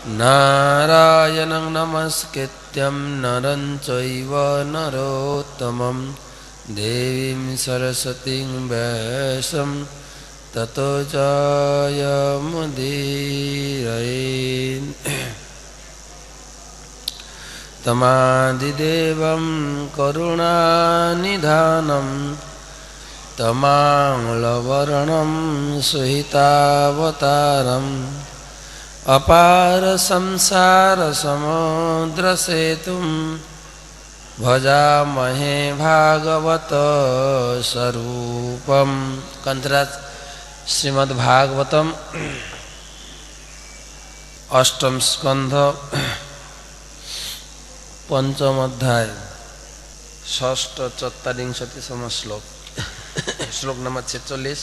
नारायणं नमस्कृत्यं नरं चैव नरोत्तमं देवीं सरस्वतीं व्यासं ततो जयमुदीरये। तमादिदेवं करुणानिधानं तमांलवर्णं सुहितावतारम् अपार संसार समुद्र सेतुं भजामहे भागवत स्वरूपम। कंठराज श्रीमद्भागवतम अष्टम स्कंध पंचम अध्याय षष्ठ चत्वारिंशतितम श्लोक। श्लोक नंबर 46।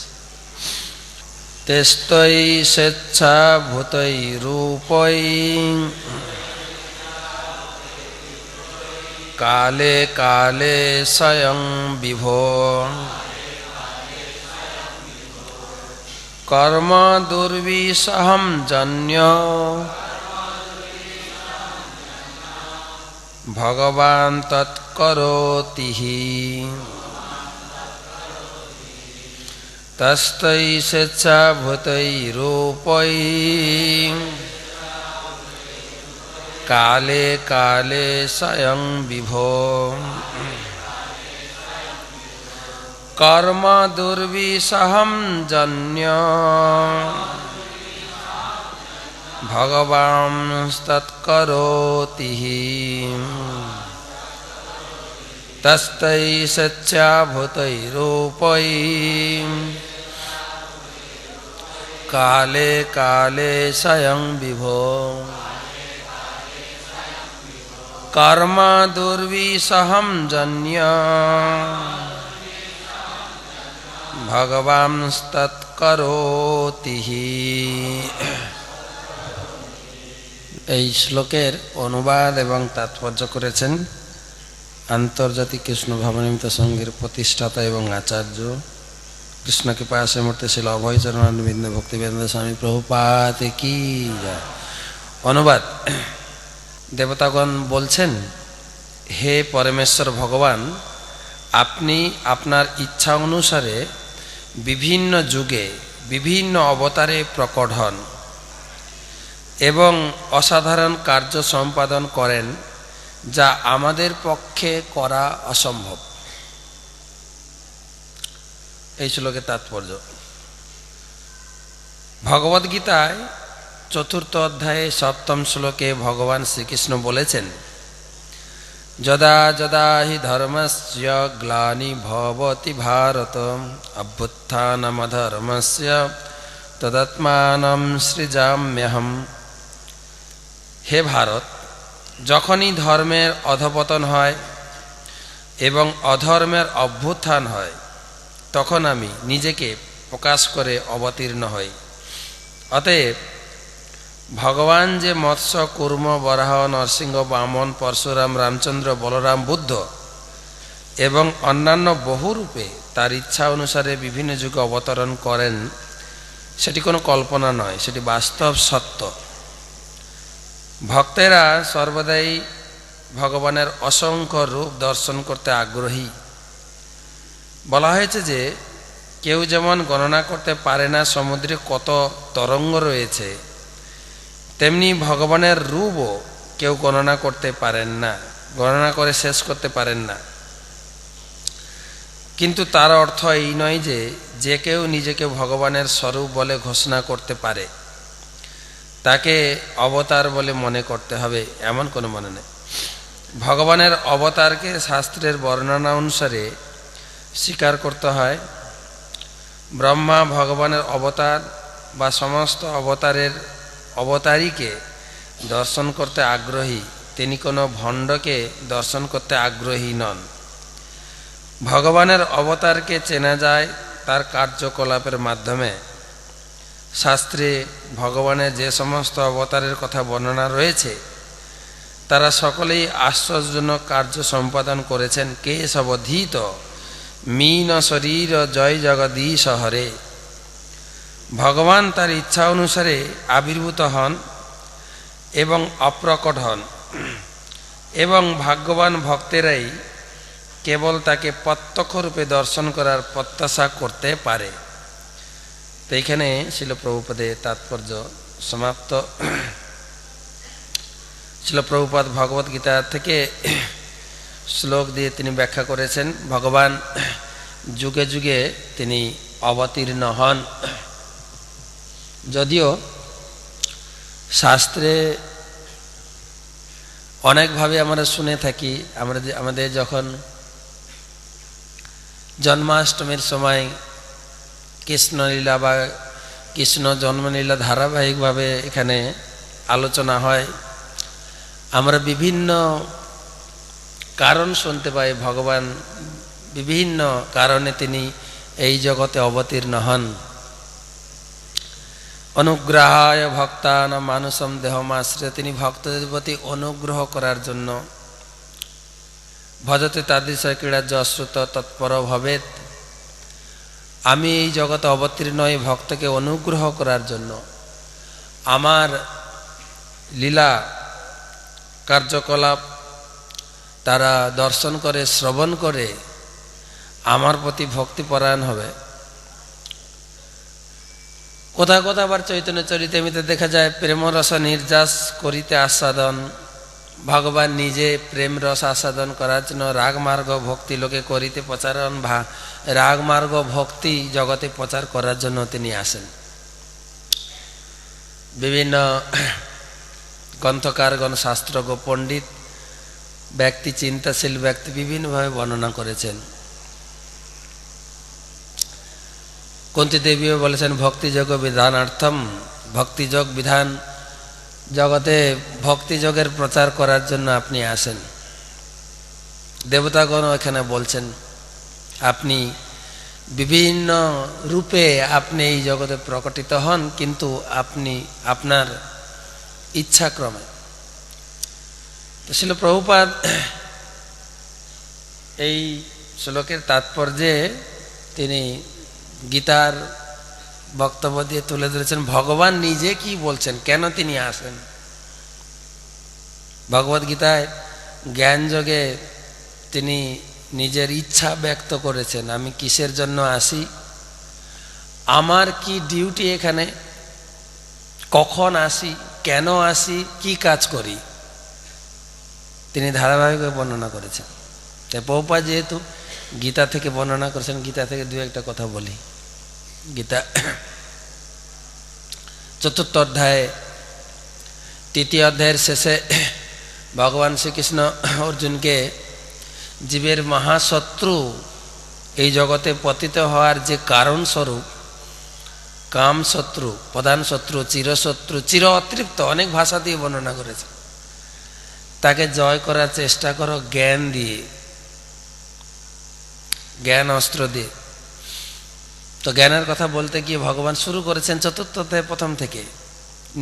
तेस्तै स्वेच्छाभूतै रूपै काले काले स्वयं विभो कर्म दुर्विषहं जन्यो भगवान् तत्करोति हि। तस्तै स्वेच्छाभूतै रूपै काले काले स्वयं विभो कर्म दुर्विषहं जन्यो भगवान् तत्करोति हि। तस्तै स्वेच्छाभूतै रूपै काले काले स्वयं विभो कर्म दुर्विषहं जन्यो भगवान् तत्करोति हि। এই শ্লোকের অনুবাদ এবং তাৎপর্য করেছেন আন্তর্জাতিক কৃষ্ণ ভাবনামৃত সংঘের প্রতিষ্ঠাতা এবং আচার্য কৃষ্ণ কৃপা মূর্তি শিল অভয়চরণারবিন্দ ভক্তিবেদান্ত স্বামী প্রভুপাদ কি জয়। অনুবাদ। দেবতাগণ বলছেন, হে পরমেশ্বর ভগবান, আপনি আপনার ইচ্ছা অনুসারে বিভিন্ন যুগে বিভিন্ন অবতারে প্রকট হন এবং অসাধারণ কার্য সম্পাদন করেন যা আমাদের পক্ষে করা অসম্ভব। এই শ্লোকের তাৎপর্য। ভগবদ্গীতায় চতুর্থ অধ্যায়ে সপ্তম শ্লোকে ভগবান শ্রীকৃষ্ণ বলেছেন, যদা যদা হি ধর্মস্য গ্লানি ভবতি ভারত অভ্যুত্থানমধর্মস্য তদাত্মানম সৃজাম্যহম। হে ভারত, যখনই ধর্মের অধপতন হয় এবং অধর্মের অভ্যুত্থান হয় তখন আমি নিজেকে প্রকাশ করে অবতীর্ণ হই। অতএব ভগবান যে মৎস্য কূর্ম বরাহ নরসিংহ বামন পরশুরাম রামচন্দ্র বলরাম বুদ্ধ এবং অন্যান্য বহু রূপে তার ইচ্ছা অনুসারে বিভিন্ন যুগে অবতরণ করেন সেটি কোনো কল্পনা নয়, সেটি বাস্তব সত্য। ভক্তেরা সর্বদাই ভগবানের অসংখ্য রূপ দর্শন করতে আগ্রহী। বলা হয়েছে যে কেউ যেমন গণনা করতে পারে না সমুদ্রে কত তরঙ্গ রয়েছে, তেমনি ভগবানের রূপও কেউ গণনা করতে পারেন না, গণনা করে শেষ করতে পারেন না। কিন্তু তার অর্থ এই নয় যে যে কেউ নিজেকে ভগবানের স্বরূপ বলে ঘোষণা করতে পারে তাকে অবতার বলে মনে করতে হবে, এমন কোনো মনে নেই। ভগবানের অবতারকে শাস্ত্রের বর্ণনা অনুসারে স্বীকার করতে হয়। ব্রহ্মা ভগবানের অবতার বা সমস্ত অবতারীকে দর্শন করতে আগ্রহী, তিনি কোনো ভণ্ডকে দর্শন করতে আগ্রহী নন। ভগবানের অবতারকে চেনা যায় তার কার্যকলাপের মাধ্যমে। শাস্ত্রে ভগবানের যে সমস্ত অবতারের কথা বর্ণনা রয়েছে তারা সকলেই আশ্চর্যজনক কার্য সম্পাদন করেছেন। কে সবধীত मीन शरीर जय जगदीश हरे। भगवान तार इच्छा अनुसारे आविर्भूत हन এবং অপ্রকট হন, এবং ভাগ্যবান ভক্তেরাই কেবল তাকে প্রত্যক্ষরূপে দর্শন করার প্রত্যাশা করতে পারে। তো এইখানে শিল প্রভুপাদের তাৎপর্য সমাপ্ত। শিল প্রভুপাদ ভগবদ্গীতা থেকে শ্লোক দিয়ে তিনি ব্যাখ্যা করেছেন, ভগবান যুগে যুগে তিনি অবতীর্ণ হন। যদিও শাস্ত্রে অনেকভাবে আমরা শুনে থাকি, আমাদের যখন জন্মাষ্টমীর সময় কৃষ্ণলীলা বা কৃষ্ণ জন্মলীলা ধারাবাহিকভাবে এখানে আলোচনা হয়, আমরা বিভিন্ন কারণ শুনতে পাই, ভগবান বিভিন্ন কারণে তিনি এই জগতে অবতীর্ণ হন। অনুগ্রহায় ভক্তানাং মানুষম দেহমাশ্রয়, তিনি ভক্তদের প্রতি অনুগ্রহ করার জন্য। ভজতে তাদৃশ ক্রীড়া যশ্রুত তৎপর ভবেত, আমি এই জগতে অবতীর্ণ এই ভক্তকে অনুগ্রহ করার জন্য। আমার লীলা কার্যকলাপ তারা দর্শন করে, শ্রবণ করে আমার প্রতি ভক্তিপরায়ণ হবে। কোথাও কোথাও আবার চৈতন্য চরিতামৃতে দেখা যায় প্রেমরস নির্যাস করিতে আস্বাদন, ভগবান নিজে প্রেম রস আস্বাদন করার জন্য রাগমার্গ ভক্তি লোকে করিতে প্রচারণ, রাগমার্গ ভক্তি জগতে প্রচার করার জন্য তিনি আসেন। বিভিন্ন গ্রন্থকারগণ, শাস্ত্রজ্ঞ, পণ্ডিত ব্যক্তি, চিন্তাশীল ব্যক্তি বিভিন্নভাবে বর্ণনা করেছেন। কুন্তী দেবীও বলেছেন ভক্তিযোগ বিধানার্থম, ভক্তিযোগ বিধান জগতে ভক্তিযোগের প্রচার করার জন্য আপনি আসেন। দেবতাগণও এখানে বলছেন আপনি বিভিন্ন রূপে আপনি এই জগতে প্রকটিত হন, কিন্তু আপনি আপনার ইচ্ছাক্রমে। তো শিল প্রভুপাদ এই শ্লোকের তাৎপর্যে তিনি গীতার বক্তব্য দিয়ে তুলে ধরেছেন ভগবান নিজে কি বলছেন, কেন তিনি আসেন। ভগবদ্গীতায় জ্ঞান যোগে তিনি নিজের ইচ্ছা ব্যক্ত করেছেন, আমি কিসের জন্য আসি, আমার কি ডিউটি এখানে, কখন আসি, কেন আসি, কি কাজ করি, তিনি ধারাবাহিকভাবে বর্ণনা করেছেন। তাই প্রভুপাদ যেহেতু গীতা থেকে বর্ণনা করেছেন, গীতা থেকে দু একটা কথা বলি। গীতা ৪র্থ অধ্যায়ে ৩য় অধ্যায়ের শেষে ভগবান শ্রীকৃষ্ণ অর্জুনকে জীবের মহাশত্রু, এই জগতে পতিত হওয়ার যে কারণ স্বরূপ কাম শত্রু, প্রধান শত্রু, চিরশত্রু, চির অতৃপ্ত, অনেক ভাষা দিয়ে বর্ণনা করেছে, তাকে জয় করার চেষ্টা করো জ্ঞান দিয়ে, জ্ঞান অস্ত্র দিয়ে। তো জ্ঞানের কথা বলতে গিয়ে ভগবান শুরু করেছেন ৪র্থ অধ্যায় প্রথম থেকে,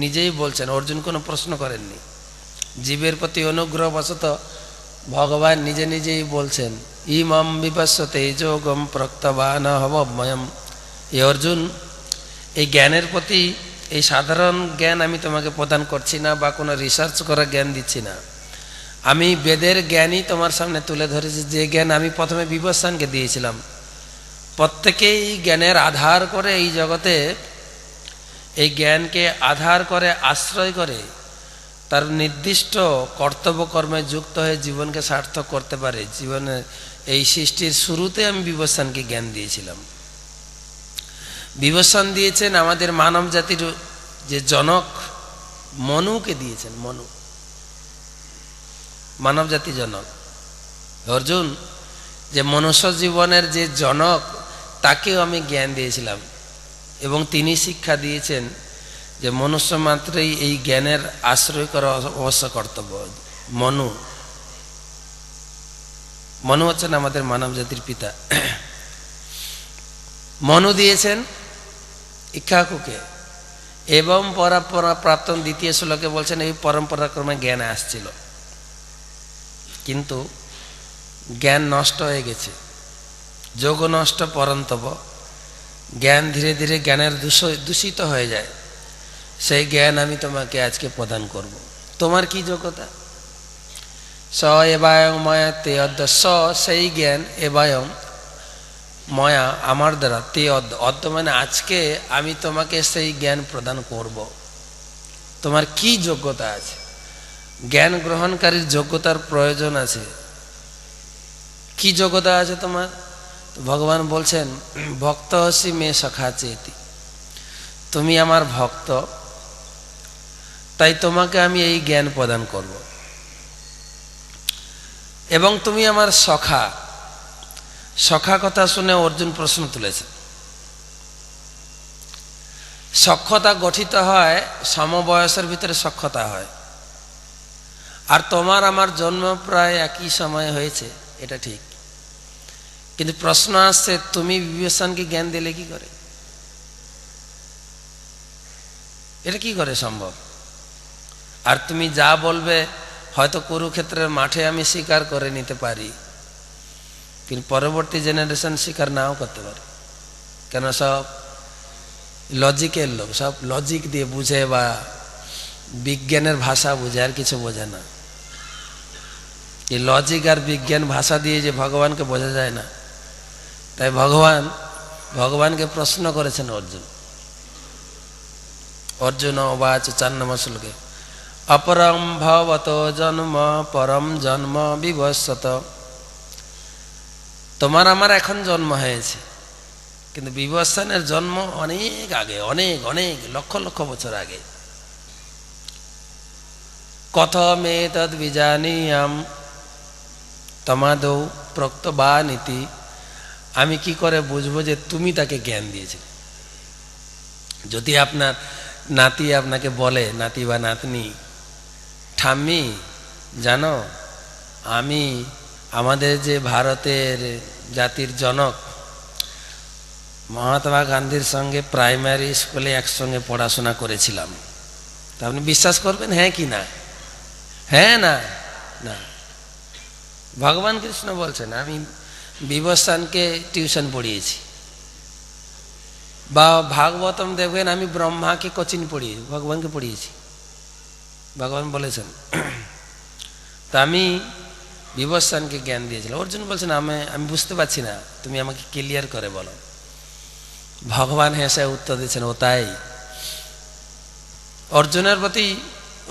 নিজেই বলছেন, অর্জুন কোনো প্রশ্ন করেননি। জীবের প্রতি অনুগ্রহ বশত ভগবান নিজে নিজেই বলছেন ইমম বিপশ্যতে যোগম প্রক্তবান হবময়ম, এই অর্জুন, এই জ্ঞানের প্রতি, এই সাধারণ জ্ঞান আমি তোমাকে প্রদান করছি না, বা কোনো রিসার্চ করা জ্ঞান দিচ্ছি না, আমি বেদের জ্ঞানই তোমার সামনে তুলে ধরেছি, যে জ্ঞান আমি প্রথমে বিবস্বানকে দিয়েছিলাম। প্রত্যেকেই জ্ঞানের আধার করে এই জগতে, এই জ্ঞানকে আধার করে, আশ্রয় করে তার নির্দিষ্ট কর্তব্য কর্মে যুক্ত হয়ে জীবনকে সার্থক করতে পারে। জীবনের এই সৃষ্টির শুরুতে আমি বিবস্বানকে জ্ঞান দিয়েছিলাম। বিবস্বান দিয়েছেন আমাদের মানব জাতির যে জনক মনুকে দিয়েছেন, মনু মানব জাতি জনক। অর্জুন যে মনুষ্য জীবনের যে জনক, তাকেও আমি জ্ঞান দিয়েছিলাম, এবং তিনি শিক্ষা দিয়েছেন যে মনুষ্য মাত্রই এই জ্ঞানের আশ্রয় করা অবশ্য কর্তব্য। মনু হচ্ছেন আমাদের মানব জাতির পিতা। মনু দিয়েছেন ইক্ষ্বাকুকে, এবং পরম্পরা প্রাপ্ত দ্বিতীয় শ্লোকে বলছেন এই পরম্পরাক্রমে জ্ঞান আসছিল, কিন্তু জ্ঞান নষ্ট হয়ে গেছে, যোগ নষ্ট পরন্তব, জ্ঞান ধীরে ধীরে জ্ঞানের দূষিত হয়ে যায়। সেই জ্ঞান আমি তোমাকে আজকে প্রদান করব। তোমার কি যোগ্যতা? স এবায়ং ময়া তে অদ্য, স সেই জ্ঞান, এবায়ং ময়া আমার দ্বারা, তে অদ্য, অদ্য মানে আজকে আমি তোমাকে সেই জ্ঞান প্রদান করব। তোমার কি যোগ্যতা আছে? জ্ঞান গ্রহণকারীর যোগ্যতার প্রয়োজন আছে। কি যোগ্যতা আছে তোমার? ভগবান বলছেন ভক্ত হসি মে সখা চেতি, তুমি আমার ভক্ত, তাই তোমাকে আমি এই জ্ঞান প্রদান করব। এবং তুমি আমার সখা। সখা কথা শুনে অর্জুন প্রশ্ন তুলেছে। সখ্যতা গঠিত হয় সমবয়সের ভিতরে, সখ্যতা হয়। আর তোমার আমার জন্ম প্রায় একই সময় হয়েছে, এটা ঠিক, কিন্তু প্রশ্ন আসছে তুমি বিভীষণকে জ্ঞান দিলে কি করে? এটা কি করে সম্ভব? আর তুমি যা বলবে হয়তো কুরুক্ষেত্রের মাঠে আমি স্বীকার করে নিতে পারি, কিন্তু পরবর্তী জেনারেশন স্বীকার নাও করতে পারে, কেন সব লজিকের লোক, সব লজিক দিয়ে বুঝে বা বিজ্ঞানের ভাষা বুঝে, আর কিছু বোঝে না। এই লজিক আর বিজ্ঞান ভাষা দিয়ে যে ভগবানকে বোঝা যায় না, তাই ভগবানকে প্রশ্ন করেছেন অর্জুন। অর্জুন অবাচ 4 নম্বর শ্লোকে, অপরম ভবত জন্ম পরম জন্ম বিবস্বত, তোমার আমার এখন জন্ম হয়েছে, কিন্তু বিবস্বানের জন্ম অনেক আগে, অনেক অনেক লক্ষ লক্ষ বছর আগে। কথমেতদ বিজানীয়াম তমাদৌ প্রক্তবানিতি, আমি কি করে বুঝবো যে তুমি তাকে জ্ঞান দিয়েছে? যদি আপনার নাতি আপনাকে বলে, নাতি বা নাতনি, ঠাম্মি জানো আমি আমাদের যে ভারতের জাতির জনক মহাত্মা গান্ধীর সঙ্গে প্রাইমারি স্কুলে একসঙ্গে পড়াশোনা করেছিলাম, তা আপনি বিশ্বাস করবেন হ্যাঁ কি না? হ্যাঁ না? না। ভগবান কৃষ্ণ বলছেন আমি বিবস্বানকে টিউশন পড়িয়েছি। বা ভাগবতম দেখবেন আমি ব্রহ্মাকে কোচিং পড়িয়েছি, ভগবানকে পড়িয়েছি, ভগবান বলেছেন। তা আমি বিবস্বানকে জ্ঞান দিয়েছিলাম। অর্জুন বলছেন আমি বুঝতে পারছি না, তুমি আমাকে ক্লিয়ার করে বলো। ভগবান হেসে উত্তর দিচ্ছেন ও তাই।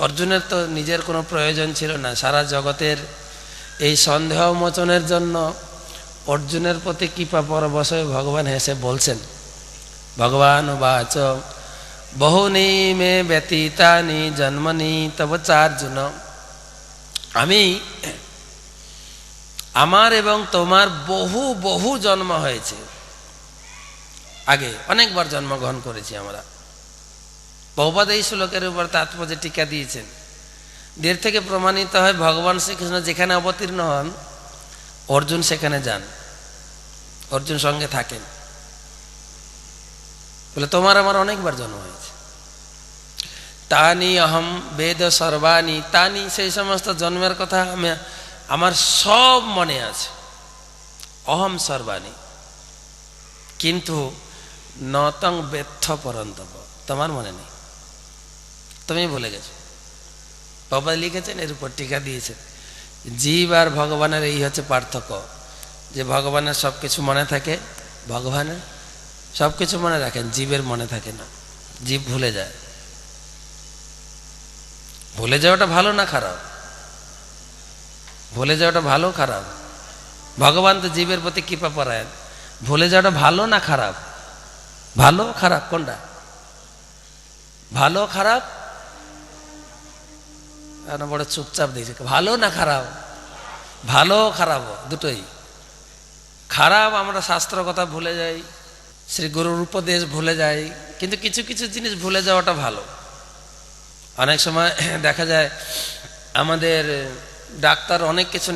অর্জুনের তো নিজের কোনো প্রয়োজন ছিল না, সারা জগতের এই সন্দেহ মোচনের জন্য অর্জুনের প্রতি কৃপা পরবশ হয়ে ভগবান হেসে বলছেন, ভগবান বাচ বহুনি মে ব্যতীতানি জন্মনি তব চার্জুন, আমি আমার এবং তোমার বহু বহু জন্ম হয়েছে, আগে অনেকবার জন্মগ্রহণ করেছি আমরা। বহুপাদ এই শ্লোকের উপর তাৎপর্য টিকা দিয়েছেন। দের থেকে প্রমাণিত হয় ভগবান শ্রীকৃষ্ণ যেখানে অবতীর্ণ হন অর্জুন সেখানে যান, অর্জুন সঙ্গে থাকেন। বলে তোমার আমার অনেকবার জন্ম হয়েছে। তানি অহম বেদ সর্বাণী, তানি সেই সমস্ত জন্মের কথা আমার সব মনে আছে। অহম সর্বাণী, কিন্তু নতং ব্যর্থ পরন্তব, তোমার মনে নেই, তুমি ভুলে গেছো। বাবা লিখেছেন, এর উপর টিকা দিয়েছেন, জীব আর ভগবানের এই হচ্ছে পার্থক্য, যে ভগবানের সব কিছু মনে থাকে, ভগবানের সব কিছু মনে রাখেন, জীবের মনে থাকে না, জীব ভুলে যায়। ভুলে যাওয়াটা ভালো না খারাপ? ভুলে যাওয়াটা ভালো খারাপ? ভগবান তো জীবের প্রতি কৃপা পরায়ণ, ভুলে যাওয়াটা ভালো না খারাপ? ভালো খারাপ কোনটা? ভালো খারাপ? বড় চুপচাপ দিয়েছে, ভালো না খারাপ? ভালো খারাপ দুটোই। খারাপ আমরা শাস্ত্র কথা ভুলে যাই, শ্রী গুরুর উপদেশ ভুলে যাই, কিন্তু কিছু কিছু জিনিস ভুলে যাওয়াটা ভালো। অনেক সময় দেখা যায় আমাদের ডাক্তার অনেক কিছু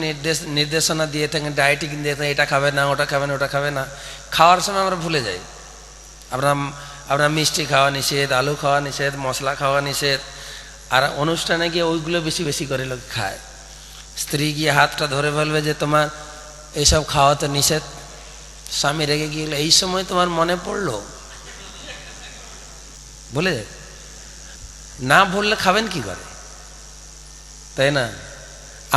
নির্দেশনা দিয়ে থাকেন, ডায়েটিং দিয়ে থাকেন, এটা খাবে না, ওটা খাবে না, ওটা খাবে না। খাওয়ার সময় আমরা ভুলে যাই, আপনার মিষ্টি খাওয়া নিষেধ, আলু খাওয়া নিষেধ, মশলা খাওয়া নিষেধ। আর অনুষ্ঠানে গিয়ে ওইগুলো বেশি বেশি করে লোক খায়। স্ত্রী গিয়ে হাতটা ধরে বলবে যে তোমার এইসব খাওয়া তো নিষেধ, স্বামী রেগে গিয়ে এই সময় তোমার মনে পড়লো, ভুলে যায়। না ভুললে খাবেন কি করে? তাই না?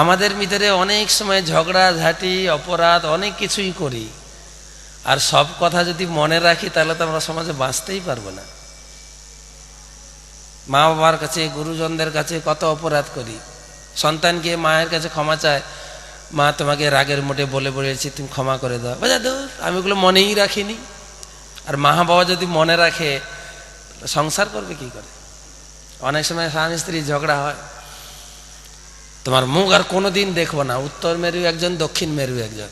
আমাদের ভিতরে অনেক সময় ঝগড়া ঝাঁটি অপরাধ অনেক কিছুই করি, আর সব কথা যদি মনে রাখি তাহলে তো আমরা সমাজে বাঁচতেই পারবো না। মা বাবার কাছে গুরুজনদের কাছে কত অপরাধ করি, সন্তান গিয়ে মায়ের কাছে ক্ষমা চায়, মা তোমাকে রাগের মুঠে বলে বলেছি তুমি ক্ষমা করে দাও, বোঝা দূর আমি ওগুলো মনেই রাখিনি। আর মা বাবা যদি মনে রাখে সংসার করবে কি করে? অনেক সময় স্বামী স্ত্রী ঝগড়া হয়, তোমার মুখ আর কোনোদিন দেখবো না, উত্তর মেরু একজন দক্ষিণ মেরু একজন,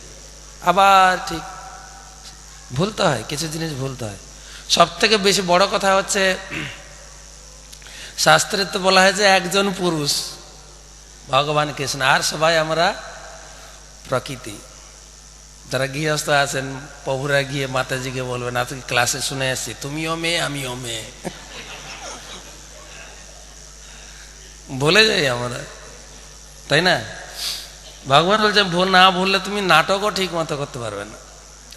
আবার ঠিক ভুলতে হয়, কিছু জিনিস ভুলতে হয়। সব থেকে বেশি বড় কথা হচ্ছে শাস্ত্রে তো বলা হয়েছে একজন পুরুষ ভগবান কৃষ্ণ, আর সবাই আমরা প্রকৃতি। যারা গৃহস্থ আছেন প্রভুরা গিয়ে মাতাজিকে বলবেন আজকে ক্লাসে শুনে আসছি তুমিও মেয়ে আমিও মেয়ে, বলে যাই আমরা, তাই না? ভগবান বলছেন ভুল না ভুললে তুমি নাটকও ঠিক মতো করতে পারবে না।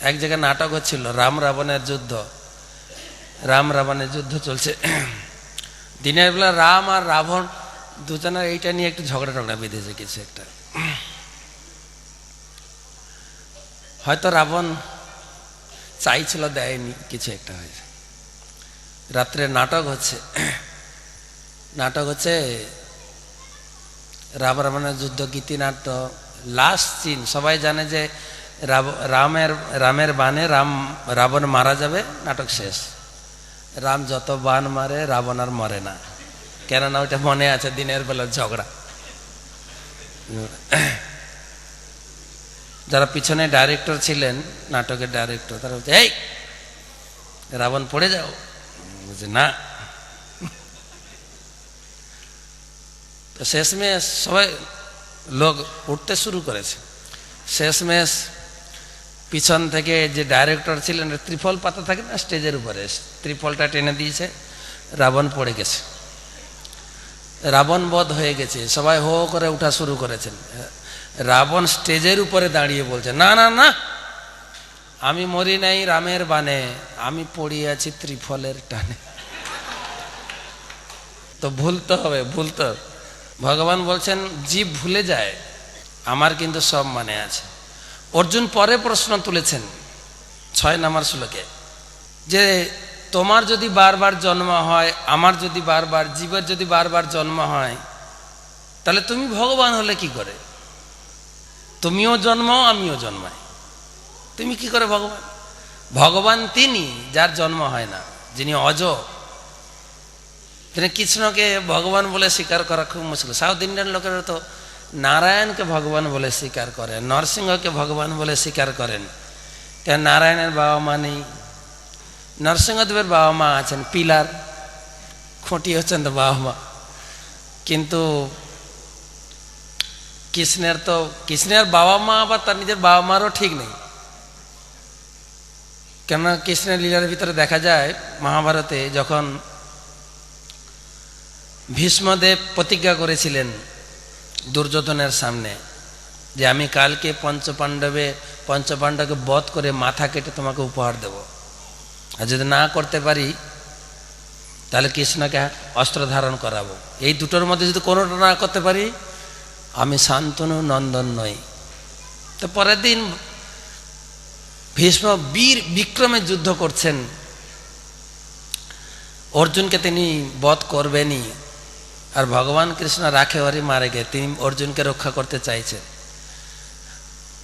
এক জায়গায় নাটক হচ্ছিল রাম রাবণের যুদ্ধ, রাম রাবণের যুদ্ধ চলছে, দিনের বেলা রাম আর রাবণ দুজনের এইটা নিয়ে একটু ঝগড়া টগড়া বেঁধেছে কিছু একটা, হয়তো রাবণ চাইছিল দেয়নি, কিছু একটা হয়েছে। রাত্রে নাটক হচ্ছে, নাটক হচ্ছে রাম রাবণের যুদ্ধ গীতিনাট্য। লাস্ট সিন সবাই জানে যে রামের বাণে রাবণ মারা যাবে, নাটক শেষ। রাম যত বাণ মারে রাবণ আর মরে না, কেননা ওইটা মনে আছে দিনের বেলার ঝগড়া। যারা পিছনে ডাইরেক্টর ছিলেন, নাটকের ডাইরেক্টর, তারা বলছে এই রাবণ পড়ে যাও, বলছে না। তো শেষমেশ সবাই লোক উঠতে শুরু করেছে, শেষমেশ পিছন থেকে যে ডাইরেক্টর ছিলেন ত্রিফল পাতা থাকে না স্টেজের উপরে, ত্রিফলটা টেনে দিয়েছে, রাবণ পড়ে গেছে, রাবণ বধ হয়ে গেছে। সবাই হো করে উঠা শুরু করেছেন। রাবণ স্টেজের উপরে দাঁড়িয়ে বলছে না না না, আমি মরি নাই রামের বাণে, আমি পড়িয়ে আছি ত্রিফলের টানে। তো ভুলতে হবে, ভুলতে হবে। ভগবান বলছেন জীব ভুলে যায়, আমার কিন্তু সব মানে আছে। অর্জুন পরে প্রশ্ন তুলেছেন 6 নম্বর শ্লোকে, যে তোমার যদি বারবার জন্ম হয়, আমার যদি বারবার, জীবের যদি বারবার জন্ম হয়, তাহলে তুমি ভগবান হলে কি করে? তুমিও জন্মাও আমিও জন্মাই, তুমি কি করে ভগবান? ভগবান তিনি যার জন্ম হয় না, যিনি অজ, তিনি কৃষ্ণকে ভগবান বলে স্বীকার করা খুব মুশকিল। সাউথ ইন্ডিয়ান লোকেরা তো নারায়ণকে ভগবান বলে স্বীকার করেন, নরসিংহকে ভগবান বলে স্বীকার করেন, কেন নারায়ণের বাবা মা নেই, নরসিংহদেবের বাবা মা আছেন, পিলার খুঁটি হচ্ছেন তো বাবা মা, কিন্তু কৃষ্ণের বাবা মা আবার তার নিজের বাবা মারও ঠিক নেই। কেননা কৃষ্ণের লীলার ভিতরে দেখা যায় মহাভারতে, যখন ভীষ্মদেব প্রতিজ্ঞা করেছিলেন দুর্যোধনের সামনে যে আমি কালকে পঞ্চপাণ্ডবকে বধ করে মাথা কেটে তোমাকে উপহার দেব, আর যদি না করতে পারি তাহলে কৃষ্ণকে অস্ত্র ধারণ করাবো, এই দুটোর মধ্যে যদি কোনোটা না করতে পারি আমি শান্তনু নন্দন নই। তো পরের দিন ভীষ্ম বীর বিক্রমে যুদ্ধ করছেন, অর্জুনকে তিনি বধ করবেনই, আর ভগবান কৃষ্ণ রাখে ওরই মারে গিয়ে তিনি অর্জুনকে রক্ষা করতে চাইছেন।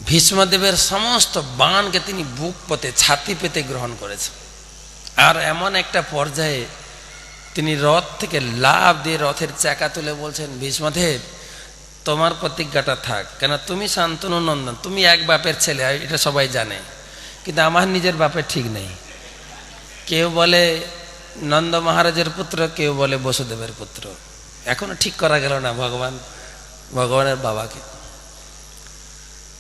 ভীষ্মদেবের সমস্ত বাণকে তিনি বুক পেতে ছাতি পেতে গ্রহণ করেছেন, আর এমন একটা পর্যায়ে তিনি রথ থেকে লাফ দিয়ে রথের চাকা তুলে বলছেন ভীষ্মদেব তোমার প্রতিজ্ঞাটা থাক, কেন তুমি শান্তনু নন্দন, তুমি এক বাপের ছেলে, এটা সবাই জানে, কিন্তু আমার নিজের বাপের ঠিক নেই। কেউ বলে নন্দ মহারাজের পুত্র, কেউ বলে বসুদেবের পুত্র, এখনো ঠিক করা গেল না ভগবানের বাবাকে।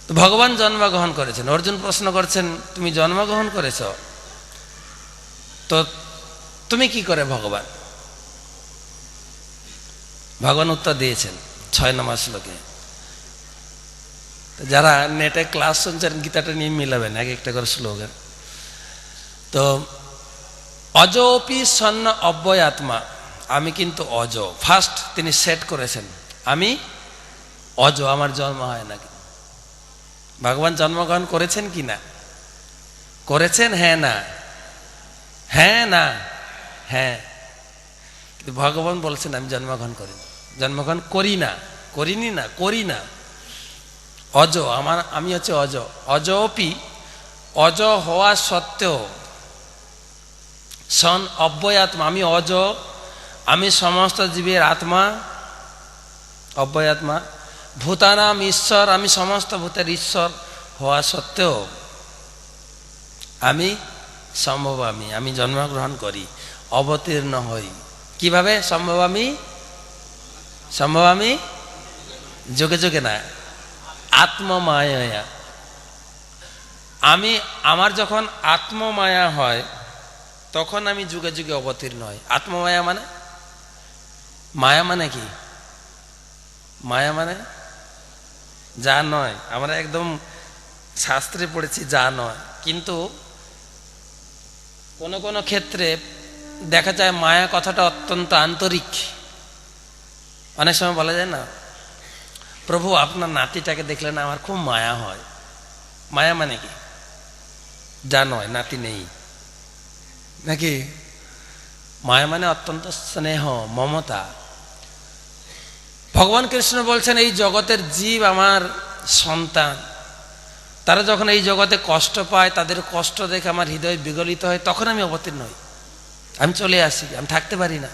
তো ভগবান জন্মগ্রহণ করেছেন। অর্জুন প্রশ্ন করছেন তুমি জন্মগ্রহণ করেছ, তো তুমি কি করে ভগবান? ভগবান উত্তর দিয়েছেন 6 নম্বর শ্লোকে। যারা নেটে ক্লাস শুনছেন গীতাটা নিয়ে মিলাবেন এক একটা করে শ্লোকের। তো অজপি সন্ন অব্যয় আত্মা, আমি কিন্তু অজ, ফার্স্ট তিনি সেট করেছেন আমি অজ, আমার জন্ম হয় না। ভগবান জন্মগ্রহণ করেছেন কি না? করেছেন? হ্যাঁ না? হ্যাঁ না? হ্যাঁ। কিন্তু ভগবান বলছেন আমি জন্মগ্রহণ করি না, জন্মগ্রহণ করি না, করিনি না, করি না। অজ, আমি হচ্ছে অজ। অজপি, অজ হওয়া সত্ত্বেও সন অব্যয়াত্মা, আমি অজ, আমি সমস্ত জীবের আত্মা, অব্যয়াত্মা। ভূতানাম ঈশ্বর, আমি সমস্ত ভূতের ঈশ্বর হওয়া সত্ত্বেও আমি সম্ভবামী, আমি জন্মগ্রহণ করি, অবতীর্ণ হই। কিভাবে সম্ভবামী? সম্ভবামী যোগে যোগে না, আত্মমায়া। আমার যখন আত্মমায়া হয় তখন আমি যুগে যুগে অবতীর্ণ হই। আত্মমায়া মানে, মায়া মানে কি? মায়া মানে যা নয়। আমরা একদম শাস্ত্রে পড়েছি যা নয়, কিন্তু কোন কোন ক্ষেত্রে দেখা যায় মায়া কথাটা অত্যন্ত আন্তরিক। অনেক সময় বলা যায় না, প্রভু আপনার নাতিটাকে দেখলে না আমার খুব মায়া হয়। মায়া মানে কি? যা নয়, নাতি নেই নাকি? মায়া মানে অত্যন্ত স্নেহ, মমতা। ভগবান কৃষ্ণ বলছেন এই জগতের জীব আমার সন্তান, তারা যখন এই জগতে কষ্ট পায়, তাদের কষ্ট দেখে আমার হৃদয় বিগলিত হয়, তখন আমি অবতীর্ণ হই, আমি চলে আসি, আমি থাকতে পারি না।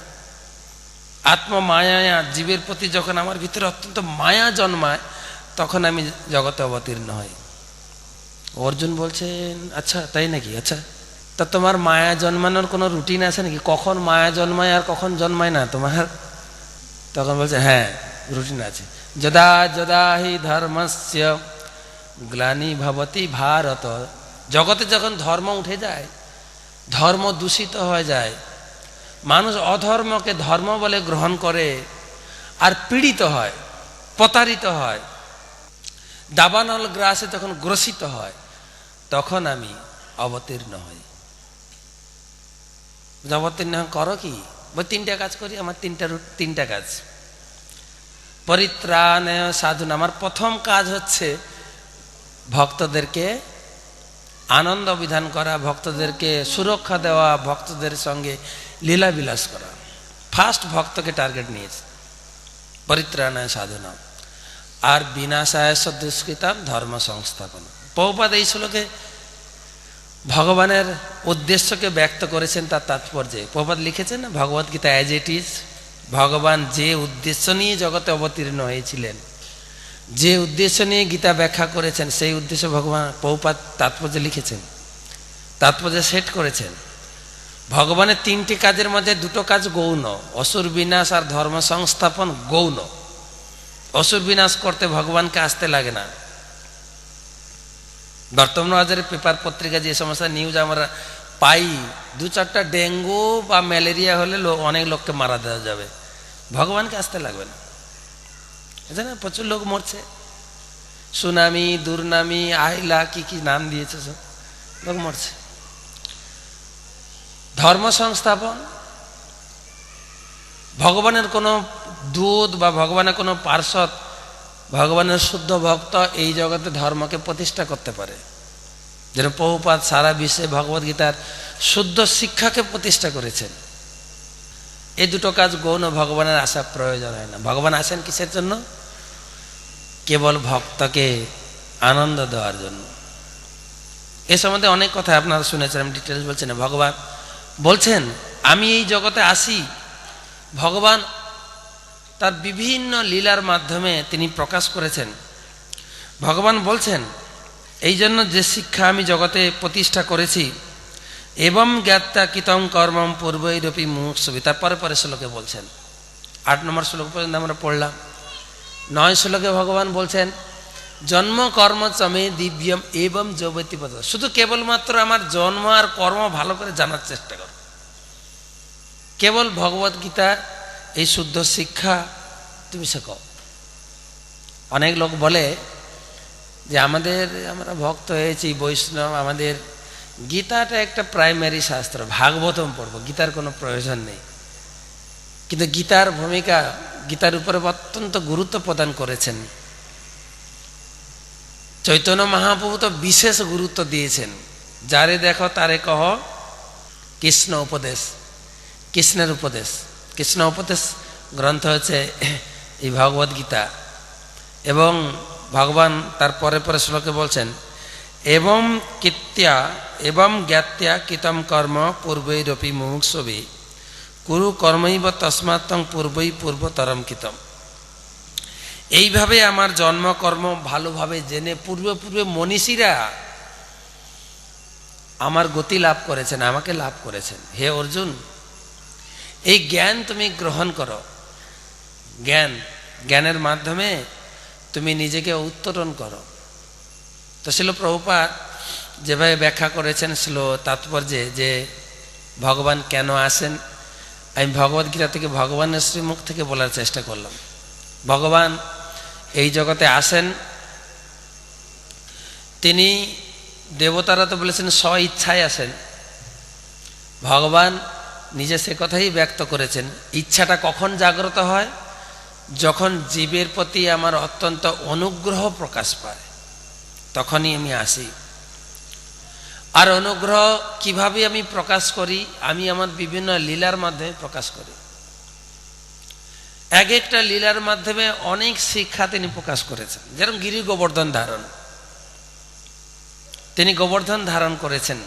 আত্মমায়া, জীবের প্রতি যখন আমার ভিতরে অত্যন্ত মায়া জন্মায়, তখন আমি জগতে অবতীর্ণ হই। অর্জুন বলছেন আচ্ছা তাই নাকি? আচ্ছা, তা তোমার মায়া জন্মানোর কোনো রুটিন আছে নাকি? কখন মায়া জন্মায় আর কখন জন্মায় না তোমার? তখন বলছে হ্যাঁ রুটিন আছে। যদা যদা হি ধর্মস্য গ্লানি ভবতি ভারত, জগতে যখন ধর্ম উঠে যায়, ধর্ম দূষিত হয়ে যায়, মানুষ অধর্মকে ধর্ম বলে গ্রহণ করে আর পীড়িত হয়, প্রতারিত হয়, দাবানল গ্রাসে যখন গ্রসিত হয়, তখন আমি অবতীর্ণ হই। অবতীর্ণ করো কি? তিনটা কাজ করি, আমার তিনটা কাজ। পরিত্রাণায় সাধনা, আমার প্রথম কাজ হচ্ছে ভক্তদেরকে আনন্দ বিধান করা, ভক্তদেরকে সুরক্ষা দেওয়া, ভক্তদের সঙ্গে লীলা বিলাস করা। ফার্স্ট ভক্তকে টার্গেট নিয়েছে, পরিত্রাণায় সাধনা। আর বিনাশায় দুষ্কৃতাম ধর্ম সংস্থাপন। প্রভুপাদ এই শ্লোকে ভগবানের উদ্দেশ্যকে ব্যক্ত করেছেন, তার তাৎপর্যে প্রভুপাদ লিখেছেন না ভগবদ গীতা অ্যাজ ইট ইজ। ভগবান যে উদ্দেশ্য নিয়ে জগতে অবতীর্ণ হয়েছিলেন, যে উদ্দেশ্য নিয়ে গীতা ব্যাখ্যা করেছেন, সেই উদ্দেশ্য ভগবান প্রভুপাদ তাৎপর্য লিখেছেন, তাৎপর্য সেট করেছেন। ভগবানের তিনটি কাজের মধ্যে দুটো কাজ গৌণ, অসুর বিনাশ আর ধর্ম সংস্থাপন গৌণ। অসুর বিনাশ করতে ভগবানকে আসতে লাগে না। বর্তমান বাজারে পেপার পত্রিকা যে সমস্ত নিউজ আমরা পাই, 2-4টা ডেঙ্গু বা ম্যালেরিয়া হলে অনেক লোককে মারা দেওয়া যাবে, ভগবানকে আসতে লাগবে না। জানেন প্রচুর লোক মরছে, সুনামি, দুর্নামি, আইলা, কি কি নাম দিয়েছে, সব লোক মরছে। ধর্ম সংস্থাপন, ভগবানের কোনো দূত বা ভগবানের কোনো পার্ষদ, ভগবানের শুদ্ধ ভক্ত এই জগতে ধর্মকে প্রতিষ্ঠা করতে পারে। যেন প্রভুপাদ সারা বিশ্বে ভগবদ্গীতার শুদ্ধ শিক্ষাকে প্রতিষ্ঠা করেছেন। এই দুটো কাজ গৌণ, ভগবানের আসা প্রয়োজন হয় না। ভগবান আসেন কিসের জন্য? কেবল ভক্তকে আনন্দ দেওয়ার জন্য। এ সম্বন্ধে অনেক কথা আপনারা শুনেছেন, আমি ডিটেলস বলছি না। ভগবান বলছেন আমি এই জগতে আসি, ভগবান তার বিভিন্ন লীলার মাধ্যমে তিনি প্রকাশ করেছেন। ভগবান বলছেন এই জন্য যে শিক্ষা আমি জগতে প্রতিষ্ঠা করেছি, এবং জ্ঞাতা কৃতং কর্মম পূর্বৈরপি মুমুক্ষুভি, তারপরে পরে শ্লোকে বলছেন, 8 নম্বর শ্লোক পর্যন্ত আমরা পড়লাম। 9 শ্লোকে ভগবান বলছেন জন্ম কর্ম চমে দিব্যম এবং যৌবতী পদ, শুধু কেবলমাত্র আমার জন্ম আর কর্ম ভালো করে জানার চেষ্টা কর। কেবল ভগবদ গীতা এই শুদ্ধ শিক্ষা তুমি শেখো। অনেক লোক বলে যে আমরা ভক্ত হয়েছি, বৈষ্ণব, আমাদের গীতাটা একটা প্রাইমারি শাস্ত্র, ভাগবতম পড়বো, গীতার কোনো প্রয়োজন নেই। কিন্তু গীতার ভূমিকা, গীতার উপরে অত্যন্ত গুরুত্ব প্রদান করেছেন চৈতন্য মহাপ্রভু তো বিশেষ গুরুত্ব দিয়েছেন, যারে দেখো তারে কহ কৃষ্ণ উপদেশ, কৃষ্ণের উপদেশ। কৃষ্ণ উপদেশ গ্রন্থ হচ্ছে এই ভগবদ গীতা। এবং ভগবান তার পরে পরে শ্লোকে বলছেন, এবং কীর্ত্যা এবং জ্ঞাত্যা কৃতম কর্ম পূর্বৈরপি মুমুক্ষুবে কুরু কর্মৈব তস্মাত্তং পূর্বৈ পূর্বতরম কৃতম। এইভাবে আমার জন্মকর্ম ভালোভাবে জেনে পূর্বে পূর্বে মনীষীরা আমার গতি লাভ করেছেন, আমাকে লাভ করেছেন। হে অর্জুন, এই জ্ঞান তুমি গ্রহণ করো। জ্ঞানের মাধ্যমে তুমি নিজেকে উত্তরণ করো। তো শিল প্রভুপাদ যেভাবে ব্যাখ্যা করেছেন শিল তাৎপর্যে, যে ভগবান কেন আসেন, আমি ভগবদ্গীতা থেকে ভগবানের শ্রীমুখ থেকে বলার চেষ্টা করলাম। ভগবান এই জগতে আসেন, তিনি দেবতারা তো বলেছেন স্ব ইচ্ছায় আসেন, ভগবান নিজে সে কথাই ব্যক্ত করেছেন। ইচ্ছাটা কখন জাগ্রত হয়? যখন জীবের প্রতি আমার অত্যন্ত অনুগ্রহ প্রকাশ পায়, তখনই আমি আসি। আর অনুগ্রহ কিভাবে আমি প্রকাশ করি? আমি আমার বিভিন্ন লীলার মাধ্যমে প্রকাশ করি। এক একটা লীলার মাধ্যমে অনেক শিক্ষা তিনি প্রকাশ করেছেন। যেরকম গিরি গোবর্ধন ধারণ, তিনি গোবর্ধন ধারণ করেছেন।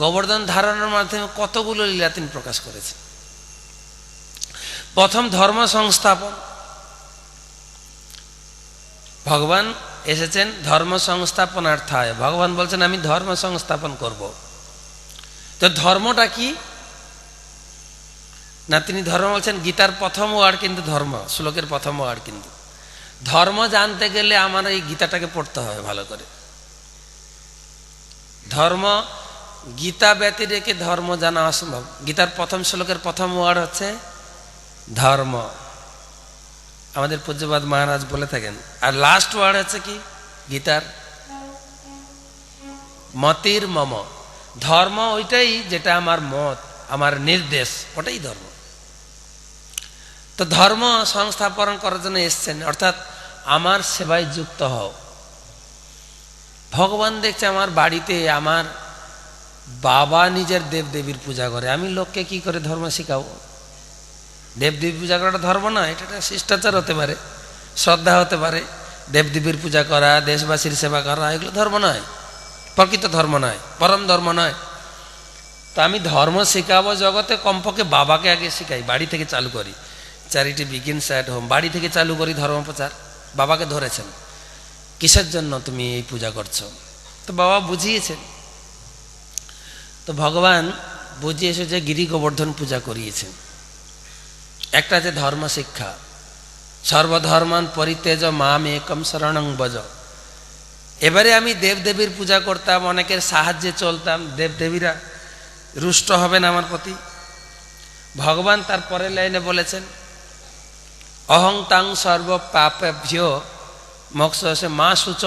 গোবর্ধন ধারণের মাধ্যমে কতগুলো লীলা তিনি প্রকাশ করেছেন। প্রথম ধর্ম সংস্থাপন, ভগবান এসেছেন ধর্ম সংস্থাপনার্থায়। ভগবান বলছেন আমি ধর্ম সংস্থাপন করব। তো ধর্মটা কি না, তিনি ধর্ম বলছেন গীতার প্রথম ওয়ার্ড কিন্তু ধর্ম, শ্লোকের প্রথম ওয়ার্ড কিন্তু ধর্ম। জানতে গেলে আমার এই গীতাটাকে পড়তে হবে ভালো করে। ধর্ম, গীতা ব্যতি রেখে ধর্ম জানা অসম্ভব। গীতার প্রথম শ্লোকের প্রথম ওয়ার্ড হচ্ছে ধর্ম, আমাদের পূজ্যপাদ মহারাজ বলে থাকেন। আর লাস্ট ওয়ার্ড হচ্ছে কি গীতার? মতির মম। ধর্ম ওইটাই যেটা আমার মত, আমার নির্দেশ, ওটাই ধর্ম। তো ধর্ম সংস্থাপন করার জন্য এসছেন, অর্থাৎ আমার সেবায় যুক্ত হও। ভগবান দেখছে আমার বাড়িতে আমার বাবা নিজের দেবদেবীর পূজা করে, আমি লোককে কি করে ধর্ম শিখাবো? দেবদেবী পূজা করাটা ধর্ম নয়, এটা একটা শিষ্টাচার হতে পারে, শ্রদ্ধা হতে পারে। দেবদেবীর পূজা করা, দেশবাসীর সেবা করা, এগুলো ধর্ম নয়, প্রকৃত ধর্ম নয়, পরম ধর্ম নয়। তো আমি ধর্ম শেখাবো জগতে, কমপক্ষে বাবাকে আগে শিখাই, বাড়ি থেকে চালু করি। চ্যারিটি বিগিনস অ্যাট হোম, বাড়ি থেকে চালু করি ধর্ম প্রচার। বাবাকে ধরেছেন, কিসের জন্য তুমি এই পূজা করছো? তো বাবা বুঝিয়েছেন। তো ভগবান বুঝিয়েছে যে গিরি গোবর্ধন পূজা করিয়েছেন। একটা যে ধর্ম শিক্ষা, সর্বধর্মান পরিত্যাজ মাম একম শরণং ভজ। এবারে আমি দেবদেবীর পূজা করতাম, অনেকের সাহায্যে চলতাম, দেবদেবীরা রুষ্ট হবেন আমার প্রতি। ভগবান তার পরের লাইনে বলেছেন, অহং তাং সর্ব পাপেভ্য মোক্ষসে মা শুচ।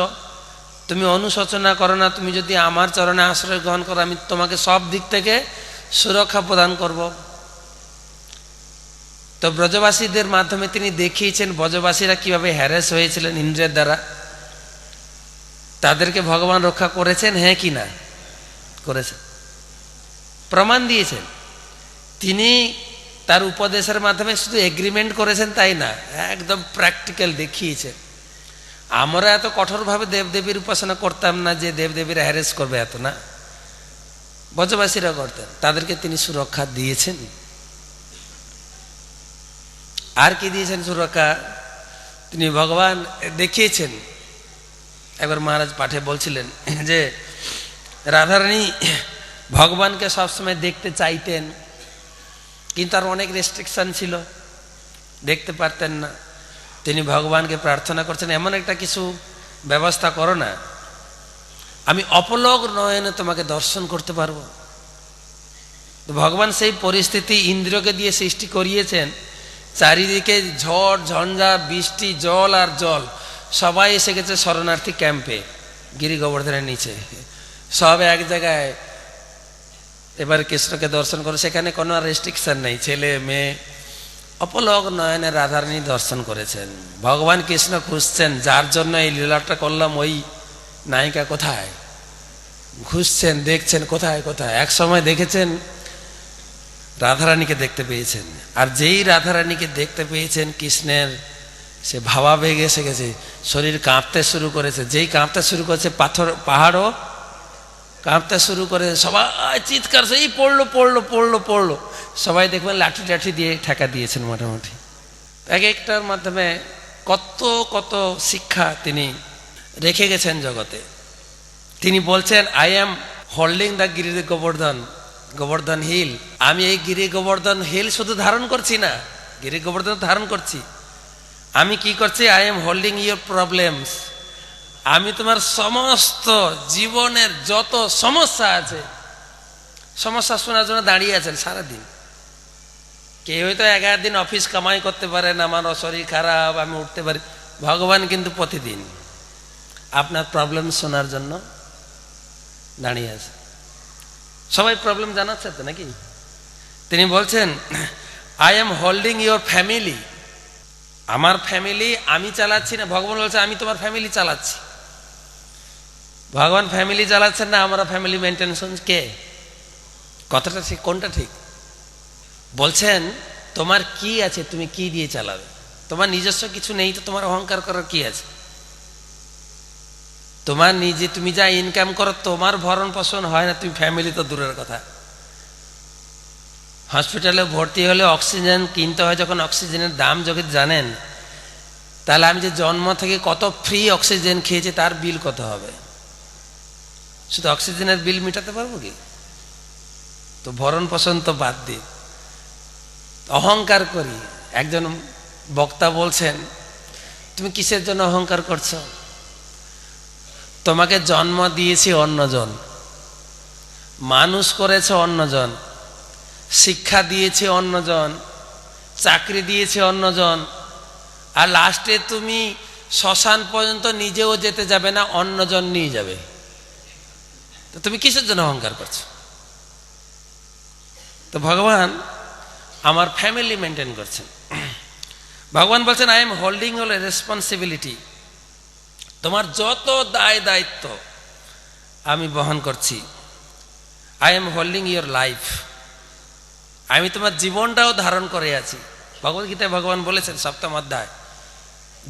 তুমি অনুশোচনা করো না, তুমি যদি আমার চরণে আশ্রয় গ্রহণ করো, আমি তোমাকে সব দিক থেকে সুরক্ষা প্রদান করব। তো ব্রজবাসীদের মাধ্যমে তিনি দেখিয়েছেন ব্রজবাসীরা কিভাবে হ্যারাস হয়েছিলেন ইন্দ্রের দ্বারা। তাদেরকে ভগবান রক্ষা করেছেন, হ্যাঁ কি না করেছেন? প্রমাণ দিয়েছেন। তিনি তার উপদেশের মাধ্যমে শুধু এগ্রিমেন্ট করেছেন তাই না, একদম প্র্যাকটিক্যাল দেখিয়েছেন। আমরা এত কঠোরভাবে দেবদেবীর উপাসনা করতাম না যে দেবদেবীরা হ্যারেস করবে, এত না। ব্রজবাসীরা করতেন, তাদেরকে তিনি সুরক্ষা দিয়েছেন। আর কি দিয়েছেন সুরক্ষা? তিনি ভগবান দেখিয়েছেন। একবার মহারাজ পাঠে বলছিলেন যে রাধারানী ভগবানকে সবসময় দেখতে চাইতেন, কিন্তু তার অনেক রেস্ট্রিকশন ছিল, দেখতে পারতেন না। তিনি ভগবানকে প্রার্থনা করছেন, এমন একটা কিছু ব্যবস্থা করো না, আমি অপলক নয়নে তোমাকে দর্শন করতে পারবো। তো ভগবান সেই পরিস্থিতি ইন্দ্রকে দিয়ে সৃষ্টি করিয়েছেন। চারিদিকে ঝড় ঝঞ্ঝা, বৃষ্টি, জল আর জল, সবাই এসে গেছে শরণার্থী ক্যাম্পে গিরি গোবর্ধনের নিচে, সব এক জায়গায়। এবার কৃষ্ণকে দর্শন করো, সেখানে কোনো আর রেস্ট্রিকশন নেই, ছেলে মেয়ে অপলক নয়নে রাধারানী দর্শন করেছেন। ভগবান কৃষ্ণ খুঁজছেন যার জন্য এই লীলাটা করলাম, ওই নায়িকা কোথায়, খুঁজছেন, দেখছেন কোথায় কোথায়। এক সময় দেখেছেন রাধারানীকে দেখতে পেয়েছেন, আর যেই রাধারানীকে দেখতে পেয়েছেন কৃষ্ণের সে ভাবাবেগ এসে গেছে, শরীর কাঁপতে শুরু করেছে। যেই কাঁপতে শুরু করেছে পাহাড়ও কাঁপতে শুরু করে, সবাই চিৎকার, এই পড়লো পড়লো পড়লো পড়লো। সবাই দেখবেন লাঠি টাঠি দিয়ে ঠেকা দিয়েছেন মোটামুটি। এক একটার মাধ্যমে কত কত শিক্ষা তিনি রেখে গেছেন জগতে। তিনি বলছেন, I am holding the Giri Govardhan hill. আমি এই গিরি গোবর্ধন হিল শুধু ধারণ করছি না, গিরি গোবর্ধন ধারণ করছি, আমি কি করছি, I am holding your problems. আমি তোমার সমস্ত জীবনের যত সমস্যা আছে, সমস্যা শোনার জন্য দাঁড়িয়ে আছেন সারাদিন। কেউ হয়তো 11 দিন অফিস কামাই করতে পারেন, আমার শরীর খারাপ, আমি উঠতে পারি। ভগবান কিন্তু প্রতিদিন আপনার প্রবলেম শোনার জন্য দাঁড়িয়ে আছে। সবাই প্রবলেম জানাচ্ছে তো নাকি? তিনি বলছেন, I am holding your family. আমার ফ্যামিলি আমি চালাচ্ছি না, ভগবান বলছে আমি তোমার ফ্যামিলি চালাচ্ছি। ভগবান ফ্যামিলি চালাচ্ছেন না, আমরা ফ্যামিলি মেনটেন্স। কে কথাটা ঠিক, কোনটা ঠিক? বলছেন তোমার কি আছে, তুমি কি দিয়ে চালাবে? তোমার নিজস্ব কিছু নেই তো তোমার অহংকার করার কি আছে? তোমার নিজে, তুমি যা ইনকাম করো তোমার ভরণ পোষণ হয় না, তুমি ফ্যামিলি তো দূরের কথা। হসপিটালে ভর্তি হলে অক্সিজেন কিনতে হয়, যখন অক্সিজেনের দাম যদি জানেন, তাহলে আমি যে জন্ম থেকে কত ফ্রি অক্সিজেন খেয়েছি তার বিল কত হবে? শুধু অক্সিজেনের বিল মেটাতে পারবো কি? তো ভরণ পোষণ তো বাদ দিই, অহংকার করি। একজন বক্তা বলছেন, তুমি কিসের জন্য অহংকার করছো? তোমাকে জন্ম দিয়েছি অন্যজন, মানুষ করেছে অন্যজন, শিক্ষা দিয়েছে অন্যজন, চাকরি দিয়েছে অন্যজন, আর লাস্টে তুমি শ্মশান পর্যন্ত নিজেও যেতে যাবে না, অন্যজন নিয়ে যাবে। তো তুমি কিসের জন্য অহংকার করছো? তো ভগবান আমার ফ্যামিলি মেনটেন করছেন। ভগবান বলছেন, I am holding your responsibility. তোমার যত দায় দায়িত্ব আমি বহন করছি। I am holding your life. আমি তোমার জীবনটাও ধারণ করে আছি। ভগবদ্গীতায় ভগবান বলেছেন 7ম অধ্যায়,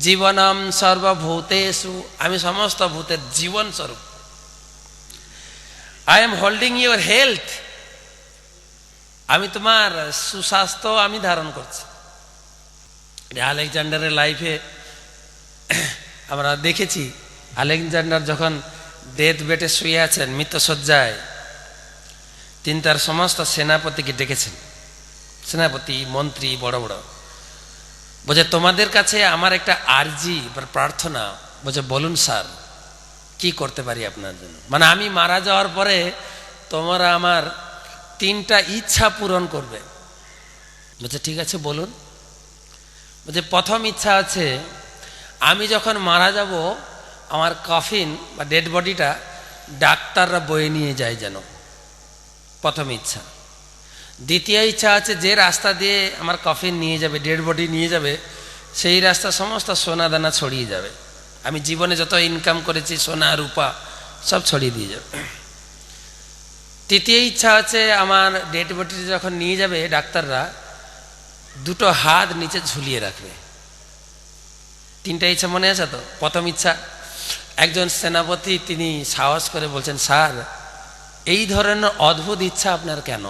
জীবনম সর্বভূতেষু, আমি সমস্ত ভূতের জীবন স্বরূপ। I am holding your health, আমি তোমার সুস্বাস্থ্য আমি ধারণ করছি। আলেকজান্ডারের লাইফে আমরা দেখেছি, আলেকজান্ডার যখন ডেথ বেডে শুয়ে আছেন, মৃত্যুশয্যায়, তিনি তার সমস্ত সেনাপতিকে ডেকেছেন, সেনাপতি মন্ত্রী বড় বড়, বলছে তোমাদের কাছে আমার একটা আর্জি বা প্রার্থনা। বলছে বলুন স্যার, কি করতে পারি আপনার জন্য? মানে আমি মারা যাওয়ার পরে তোমরা আমার 3টা ইচ্ছা পূরণ করবে। বলছে ঠিক আছে বলুন। বলছে প্রথম ইচ্ছা আছে, আমি যখন মারা যাব আমার কফিন বা ডেড বডিটা ডাক্তাররা বয়ে নিয়ে যায় যেন, প্রথম ইচ্ছা। দ্বিতীয় ইচ্ছা আছে, যে রাস্তা দিয়ে আমার কফিন নিয়ে যাবে, ডেড বডি নিয়ে যাবে, সেই রাস্তা সমস্ত সোনা দানা ছড়িয়ে যাবে। আমি জীবনে যত ইনকাম করেছি সোনা রূপা সব ছড়িয়ে দিয়ে যাবে। তৃতীয় ইচ্ছা আছে, আমার ডেড বডি যখন নিয়ে যাবে ডাক্তাররা, 2টো হাত নিচে ঝুলিয়ে রাখবে। 3টা ইচ্ছা মনে আছে তো? প্রথম ইচ্ছা, একজন সেনাপতি তিনি সাহস করে বলছেন, স্যার এই ধরনের অদ্ভুত ইচ্ছা আপনার কেন?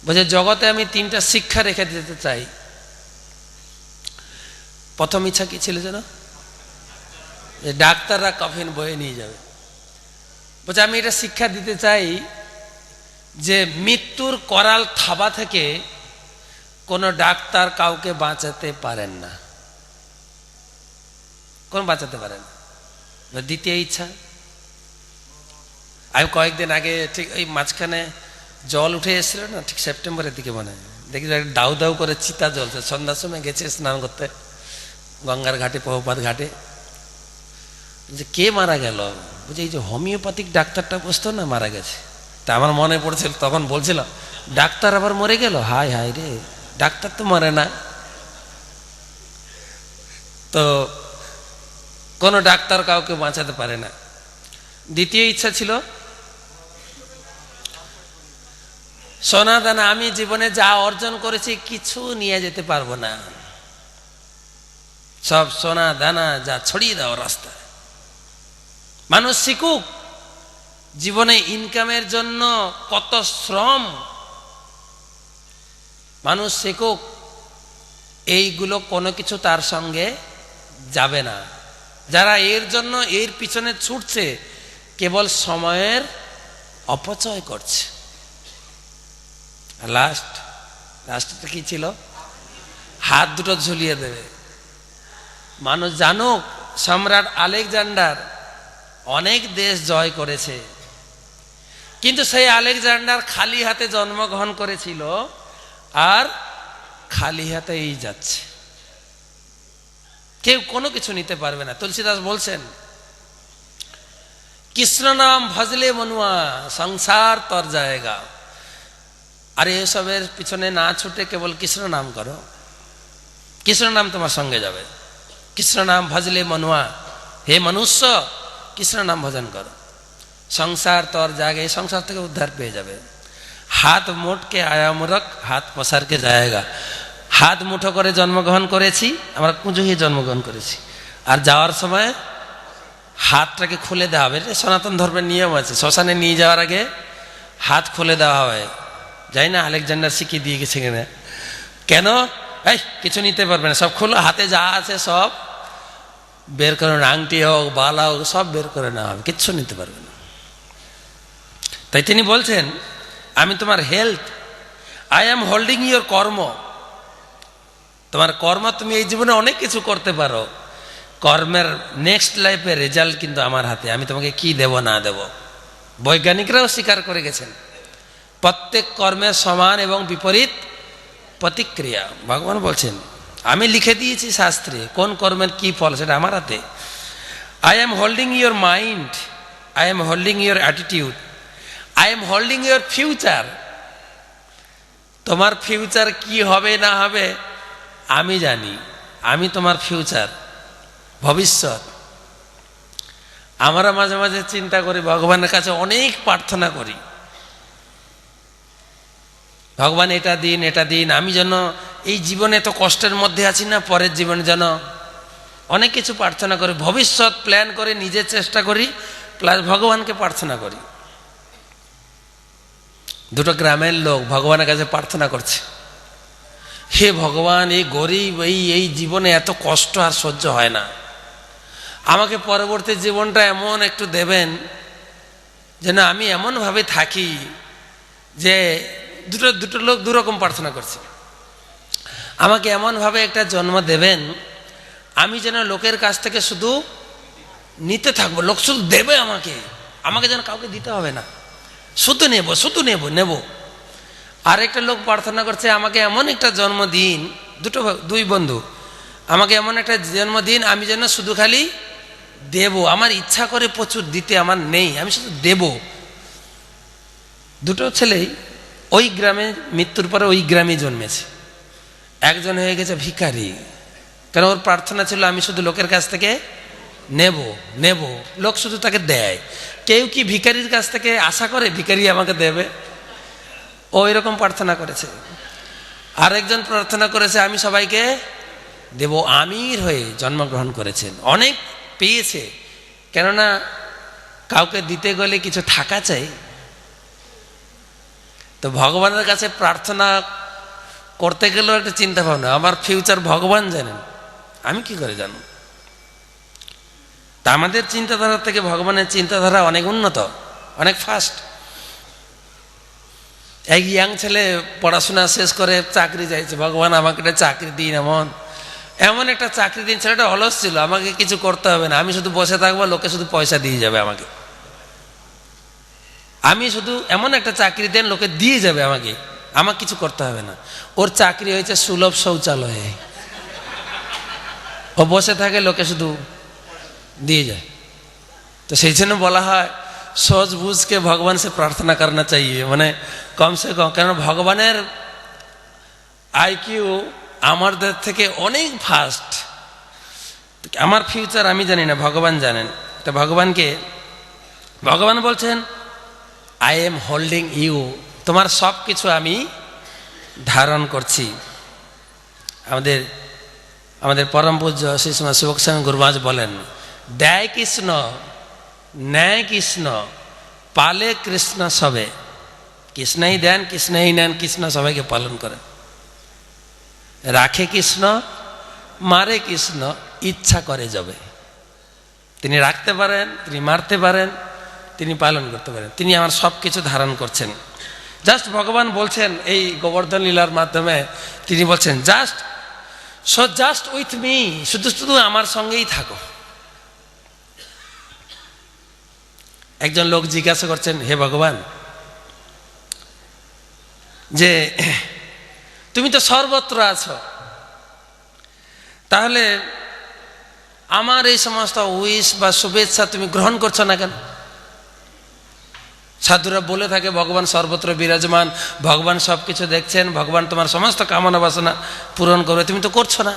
বলছে জগতে আমি 3টা শিক্ষা রেখে দিতে চাই। প্রথম ইচ্ছা কি ছিল যেন? যে ডাক্তাররা কফিন বয়ে নিয়ে যাবে। বলছে আমি এটা শিক্ষা দিতে চাই যে মৃত্যুর করাল থাবা থেকে কোনো ডাক্তার কাউকে বাঁচাতে পারেন না, কোন বাঁচাতে পারেন। দ্বিতীয় ইচ্ছা, আমি কয়েকদিন আগে ঠিক ওই মাঝখানে জল উঠে এসেছিল না, ঠিক সেপ্টেম্বরের দিকে মনে হয়, দেখি দাউ দাউ করে চিতা জ্বলছে। সন্ধ্যার সময় গেছে স্নান করতে গঙ্গার ঘাটে, প্রভুপাত ঘাটে। যে কে মারা গেল? বুঝে এই যে হোমিওপ্যাথিক ডাক্তারটা বসতো না, মারা গেছে। তা আমার মনে পড়ছিল, তখন বলছিলাম ডাক্তার আবার মরে গেল, হায় হায় রে, ডাক্তার তো মরে না, তো কোনো ডাক্তার কাউকে বাঁচাতে পারে না। দ্বিতীয় ইচ্ছা ছিল সোনা দানা, আমি জীবনে যা অর্জন করেছি কিছু নিয়ে যেতে পারবো না, সব সোনা দানা যা ছড়িয়ে দাও রাস্তায়। মানুষ শিখুক জীবনে ইনকামের জন্য কত শ্রম, মানুষ শিখুক এইগুলো কোনো কিছু তার সঙ্গে যাবে না। যারা এর জন্য এর পিছনে ছুটছে কেবল সময়ের অপচয় করছে। লাস্টটা কি ছিল? হাত দুটো ঝুলিয়ে দেবে। মানুষ জানুক সম্রাট আলেকজান্ডার অনেক দেশ জয় করেছে, কিন্তু সেই আলেকজান্ডার খালি হাতে জন্মগ্রহণ করেছিল আর খালি হাতেই যাচ্ছে। কেউ কোনো কিছু নিতে পারবে না। তুলসীদাস বলছেন, কৃষ্ণ নাম ভজলে মনুয়া সংসার তর জায়গা। আরে এসবের পিছনে না ছুটে কেবল কৃষ্ণ নাম করো, কৃষ্ণ নাম তোমার সঙ্গে যাবে। কৃষ্ণ নাম ভজলে মনুয়া, হে মনুষ্য কৃষ্ণ নাম ভজন করো, সংসার তর জায়গা, এই সংসার থেকে উদ্ধার পেয়ে যাবে। হাত মোটকে আয়া মূরখ, হাত পসারকে জায়গা। হাত মুঠো করে জন্মগ্রহণ করেছি, আমরা কুঁজো হয়ে জন্মগ্রহণ করেছি, আর যাওয়ার সময় হাতটাকে খুলে দেওয়া হবে। সনাতন ধর্মের নিয়ম আছে, শ্মশানে নিয়ে যাওয়ার আগে হাত খুলে দেওয়া হয়। যাই না, আলেকজান্ডার শিখিয়ে দিয়ে গেছে কিনা, কেন এই কিছু নিতে পারবে না, সব খুলো, হাতে যা আছে সব বের করে, আংটি হোক বালা হোক সব বের করে নেওয়া হবে, কিচ্ছু নিতে পারবে না। তাই তিনি বলছেন, আমি তোমার health, I am holding your কর্ম। তোমার কর্ম, তুমি এই জীবনে অনেক কিছু করতে পারো, কর্মের নেক্সট লাইফের রেজাল্ট কিন্তু আমার হাতে, আমি তোমাকে কি দেব না দেব। বৈজ্ঞানিকরাও স্বীকার করে গেছেন প্রত্যেক কর্মের সমান এবং বিপরীত প্রতিক্রিয়া। ভগবান বলছেন, আমি লিখে দিয়েছি শাস্ত্রে কোন কর্মের কি ফল, সেটা আমার হাতে। I am holding your mind, I am holding your attitude, I am holding your future. তোমার ফিউচার কি হবে না হবে আমি জানি, আমি তোমার ফিউচার, ভবিষ্যৎ। আমরা মাঝে মাঝে চিন্তা করি, ভগবানের কাছে অনেক প্রার্থনা করি, ভগবান এটা দিন এটা দিন, আমি যেন এই জীবনে এত কষ্টের মধ্যে আছি না, পরের জীবনে যেন, অনেক কিছু প্রার্থনা করি, ভবিষ্যৎ প্ল্যান করে নিজের চেষ্টা করি, প্লাস ভগবানকে প্রার্থনা করি। দুটো গ্রামের লোক ভগবানের কাছে প্রার্থনা করছে, হে ভগবান, এই গরিব এই জীবনে এত কষ্ট আর সহ্য হয় না, আমাকে পরবর্তী জীবনটা এমন একটু দেবেন যেন আমি এমনভাবে থাকি যে, দুটো লোক দুরকম প্রার্থনা করছে, আমাকে এমনভাবে একটা জন্ম দেবেন আমি যেন লোকের কাছ থেকে শুধু নিতে থাকবো, লোক শুধু দেবে আমাকে, আমাকে যেন কাউকে দিতে হবে না, শুধু নেব নেব। আরেকটা লোক প্রার্থনা করছে, আমাকে এমন একটা জন্মদিন, দুই বন্ধু, আমাকে এমন একটা জন্মদিন আমি যেন শুধু খালি দেব, আমার ইচ্ছা করে প্রচুর দিতে আমার নেই, আমি শুধু দেব। দুটো ছেলেই ওই গ্রামে, মৃত্যুর পরে ওই গ্রামে জন্মেছে। একজন হয়ে গেছে ভিখারি, কারণ ওর প্রার্থনা ছিল আমি শুধু লোকের কাছ থেকে নেব, লোক শুধু তাকে দেয়। কেউ কি ভিখারির কাছ থেকে আশা করে ভিখারি আমাকে দেবে? ওই রকম প্রার্থনা করেছে। আরেকজন প্রার্থনা করেছে আমি সবাইকে দেব, আমির হয়ে জন্মগ্রহণ করেছেন, অনেক পেয়েছে, কেননা কাউকে দিতে গেলে কিছু থাকা চাই। তো ভগবানের কাছে প্রার্থনা করতে গেলেও একটা চিন্তা ভাবনা, আমার ফিউচার ভগবান জানেন, আমি কি করে জানব? তা আমাদের চিন্তাধারা থেকে ভগবানের চিন্তাধারা অনেক উন্নত, অনেক ফাস্ট। এক ইয়াং ছেলে পড়াশোনা শেষ করে চাকরি চাইছে, ভগবান আমাকে একটা চাকরি দিন, এমন একটা চাকরি দিন। ছেলেটা অলস ছিল, আমাকে কিছু করতে হবে না, আমি শুধু বসে থাকবো, লোকে শুধু পয়সা দিয়ে যাবে আমাকে, আমি শুধু এমন একটা চাকরি দেন লোকে দিয়ে যাবে আমাকে, আমার কিছু করতে হবে না। ওর চাকরি হয়েছে সুলভ শৌচালয়ে, ও বসে থাকে, লোকে শুধু দিয়ে যায়। তো সেই জন্য বলা হয় सोच बूझ के भगवान से प्रार्थना करना चाहिए, मैंने कम से कम, कारण भगवान আইকিউ আমাদের থেকে অনেক ফাস্ট। আমার ফিউচার আমি জানি না, ভগবান জানেন। তো ভগবান বলছেন আই এম হোল্ডিং ইউ, তোমার সব কিছু আমি ধারণ করছি। আমাদের পরম পূজ্য শ্রী শ্রী শিবগোস্বামী গুরুমহারাজ বলেন, দেয় কৃষ্ণ ন্যায় কৃষ্ণ পালে কৃষ্ণ সবে। কৃষ্ণই দেন, কৃষ্ণই নেন, কৃষ্ণ সবাইকে পালন করেন। রাখে কৃষ্ণ, মারে কৃষ্ণ, ইচ্ছা করে যাবে। তিনি রাখতে পারেন, তিনি মারতে পারেন, তিনি পালন করতে পারেন। তিনি আমার সব কিছু ধারণ করছেন। জাস্ট ভগবান বলছেন এই গোবর্ধন লীলার মাধ্যমে, তিনি বলছেন জাস্ট উইথ মি, শুধু শুধু আমার সঙ্গেই থাকো। একজন লোক জিজ্ঞাসা করছেন, হে ভগবান, যে তুমি তো সর্বত্র আছো, তাহলে আমার এই সমস্ত উইশ বা শুভেচ্ছা তুমি গ্রহণ করছো না কেন? সাধুরা বলে থাকে ভগবান সর্বত্র বিরাজমান, ভগবান সব কিছু দেখছেন, ভগবান তোমার সমস্ত কামনা বাসনা পূরণ করবে, তুমি তো করছো না।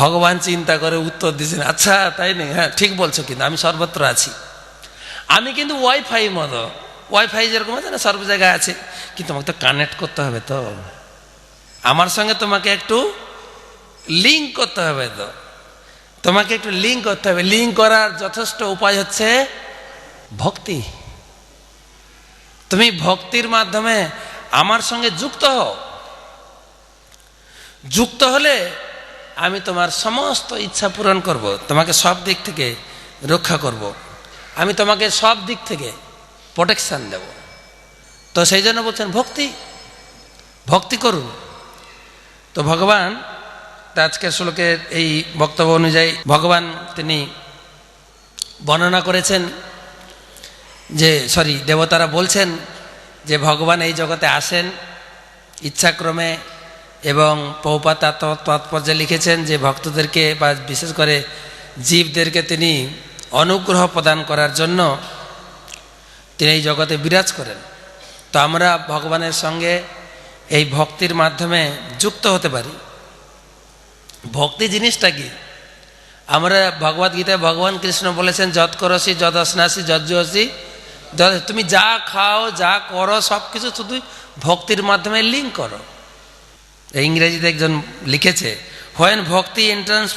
ভগবান চিন্তা করে উত্তর দিচ্ছেন, আচ্ছা তাই নেই, হ্যাঁ ঠিক বলছো, কিন্তু আমি সর্বত্র আছি। আমি কিন্তু ওয়াইফাই মতো, ওয়াইফাই যেরকম আছে না সর্ব জায়গায় আছে, কিন্তু তোমাকে তো কানেক্ট করতে হবে, তো আমার সঙ্গে তোমাকে একটু লিঙ্ক করতে হবে, তো তোমাকে একটু লিঙ্ক করতে হবে। লিঙ্ক করার যথেষ্ট উপায় হচ্ছে ভক্তি। তুমি ভক্তির মাধ্যমে আমার সঙ্গে যুক্ত হও। যুক্ত হলে আমি তোমার সমস্ত ইচ্ছা পূরণ করব, তোমাকে সব দিক থেকে রক্ষা করব, আমি তোমাকে সব দিক থেকে প্রোটেকশন দেব। তো সেই জন্য বলছেন ভক্তি করুন। তো ভগবান আজকের শ্লোকের এই বক্তব্য অনুযায়ী ভগবান তিনি বর্ণনা করেছেন যে দেবতারা বলছেন যে ভগবান এই জগতে আসেন ইচ্ছাক্রমে, এবং প্রভুপাদ তাৎপর্যে লিখেছেন যে ভক্তদেরকে বা বিশেষ করে জীবদেরকে তিনি অনুগ্রহ প্রদান করার জন্য তিনি এই জগতে বিরাজ করেন। তো আমরা ভগবানের সঙ্গে এই ভক্তির মাধ্যমে যুক্ত হতে পারি। ভক্তি জিনিসটা কি? আমরা ভগবদ গীতায় ভগবান কৃষ্ণ বলেছেন, যৎ করসি যদ অশ্নাসি যজ্জসি, তুমি যা খাও যা করো সব কিছু শুধু ভক্তির মাধ্যমে লিঙ্ক করো। ইংরেজিতে একজন লিখেছে, হোয়েন ভক্তি এন্টার্স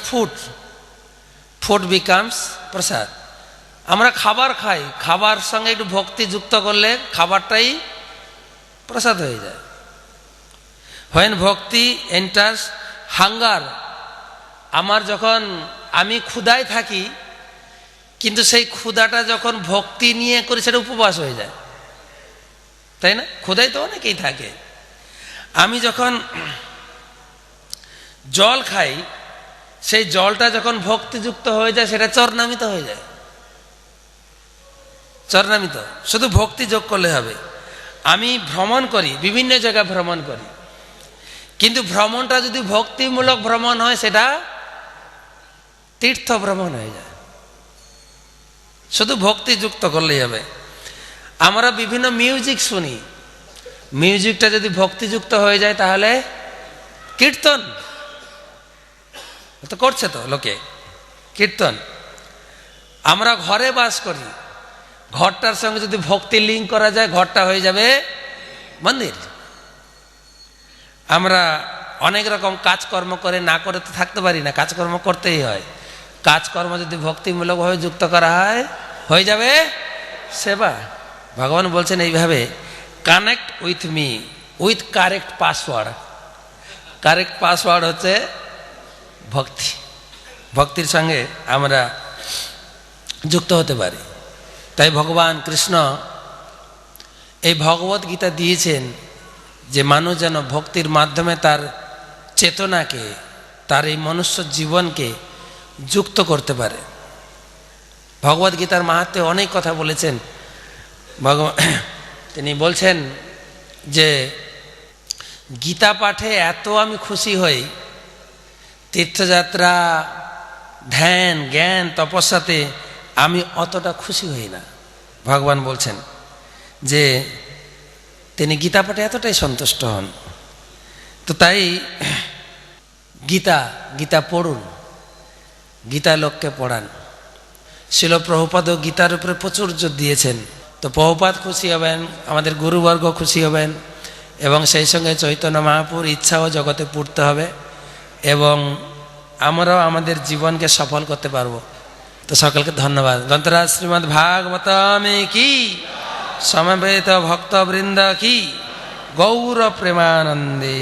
ফুড বিকামস প্রসাদ। আমরা খাবার খাই, খাবার সঙ্গে একটু ভক্তি যুক্ত করলে খাবারটাই প্রসাদ হয়ে যায়। হোয়েন ভক্তি এন্টার্স হাঙ্গার, আমি ক্ষুধায় থাকি, কিন্তু সেই ক্ষুধাটা যখন ভক্তি নিয়ে করি সেটা উপবাস হয়ে যায়, তাই না? ক্ষুধায় তো অনেকেই থাকে। আমি যখন জল খাই, সেই জলটা যখন ভক্তিযুক্ত হয়ে যায় সেটা চরণামিত হয়ে যায়। চরণামিত শুধু ভক্তি যোগ করলে হবে। আমি ভ্রমণ করি, বিভিন্ন জায়গায় ভ্রমণ করি, কিন্তু ভ্রমণটা যদি ভক্তিমূলক ভ্রমণ হয় সেটা তীর্থ ভ্রমণ হয়ে যায়। শুধু ভক্তি যুক্ত করলেই হবে। আমরা বিভিন্ন মিউজিক শুনি, মিউজিকটা যদি ভক্তিযুক্ত হয়ে যায় তাহলে কীর্তন তো করছে, তো লোকে কীর্তন। আমরা ঘরে বাস করি, ঘরটার সঙ্গে যদি ভক্তি লিঙ্ক করা যায় ঘরটা হয়ে যাবে মন্দির। আমরা অনেক রকম কাজকর্ম করে না করে তো থাকতে পারি না, কাজকর্ম করতেই হয়। কাজকর্ম যদি ভক্তিমূলকভাবে যুক্ত করা হয় হয়ে যাবে সেবা। ভগবান বলছেন এইভাবে, connect with me with correct password. Correct password হচ্ছে ভক্তি। ভক্তির সঙ্গে আমরা যুক্ত হতে পারি। তাই ভগবান কৃষ্ণ এই ভগবত গীতা দিয়েছেন যে মানুষ যেন ভক্তির মাধ্যমে তার চেতনাকে, তার এই মনুষ্য জীবনকে যুক্ত করতে পারে। ভগবদ গীতার মাহাত্ম্যে অনেক কথা বলেছেন তিনি বলছেন যে গীতা পাঠে এত আমি খুশি হই, তীর্থযাত্রা ধ্যান জ্ঞান তপস্যাতে আমি অতটা খুশি হই না। ভগবান বলছেন যে তিনি গীতা পাঠে এতটাই সন্তুষ্ট হন। তো তাই গীতা পড়ুন, গীতা লোককে পড়ান। শিল প্রভুপাদও গীতার উপরে প্রচুর জোর দিয়েছেন। তো প্রভুপাদ খুশি হবেন, আমাদের গুরুবর্গ খুশি হবেন, এবং সেই সঙ্গে চৈতন্য মহাপুর ইচ্ছাও জগতে পূর্তে হবে, এবং আমরাও আমাদের জীবনকে সফল করতে পারবো। তো সকলকে ধন্যবাদ। গ্রন্থরাজ শ্রীমদ্ ভাগবতমে কি, সমবেত ভক্তবৃন্দ কি, গৌর প্রেমানন্দে।